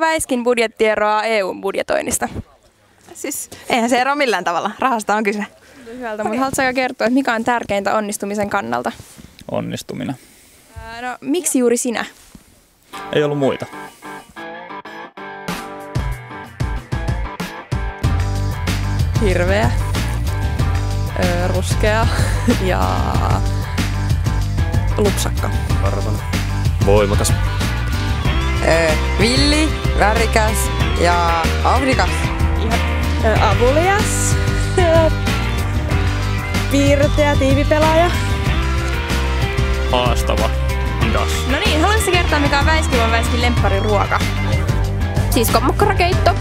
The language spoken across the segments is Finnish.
Väiskin budjetti eroaa EUn budjetoinnista? Siis eihän se eroa millään tavalla. Rahasta on kyse. Hyvältä, mutta haluatko kertoa, että mikä on tärkeintä onnistumisen kannalta? Onnistuminen. No, miksi juuri sinä? Ei ollut muita. Hirveä, ruskea ja lupsakka. Arvon. Voimakas. Villi, värikäs ja vauhdikas. Avulias, piirteä, tiivipelaaja. Haastava. Hidas. No niin, haluaisitko kertoa, mikä on Väiskin lemppariruoka? Siskomakkarakeitto.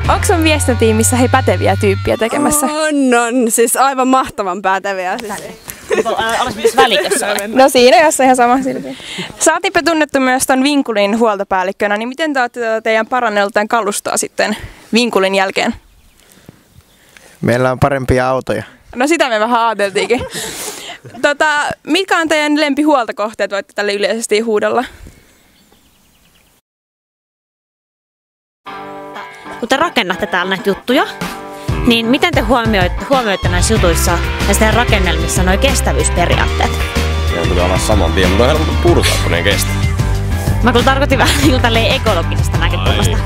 Onko sun viestintätiimissä päteviä tyyppiä tekemässä? On. Siis aivan mahtavan päteviä. Olis välikössä. No siinä jossain ihan sama silti. Sä oot tunnettu myös ton Vinkulin huoltopäällikkönä, niin miten te olette teidän parannellut tämän kalustoa sitten Vinkulin jälkeen? Meillä on parempia autoja. No sitä me vähän ajateltiinkin. Mitkä on teidän lempihuoltokohteet, voitte tälle yleisesti huudella? Kun te rakennatte täällä näitä juttuja, niin miten te huomioitte näissä jutuissa ja teidän rakennelmissa nuo kestävyysperiaatteet? Ja pitää olla saman tien, mutta on helppo purkaa, kun ne kestä. Mä kyllä tarkoitin vähän niin tälleen ekologisesta näkökulmasta.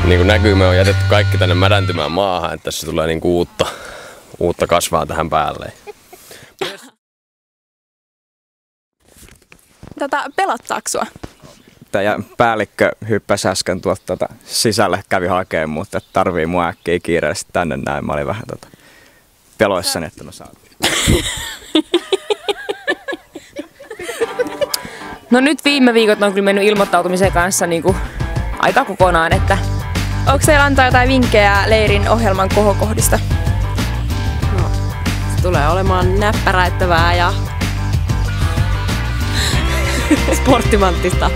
Niin kuin näkyy, me on jätetty kaikki tänne mädäntymään maahan, että tässä tulee niin uutta kasvaa tähän päälle. Pelottaako sua? Ja päällikkö hyppäsi äsken tuolta sisälle, kävi hakemaan, mutta tarvii mua äkkiä kiireellisesti tänne näin. Mä olin vähän peloissani, että mä saatiin. No nyt viime viikot on kyllä mennyt ilmoittautumisen kanssa niinku aika kokonaan, että Onko teillä antaa jotain vinkkejä leirin ohjelman kohokohdista? no, se tulee olemaan näppäräittävää ja sporttimanttista.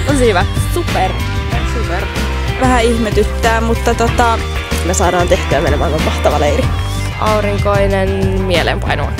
Tosi hyvä. Super. Vähän ihmetyttää, mutta Me saadaan tehtyä meille aivan mahtava leiri. Aurinkoinen, mielenpainua.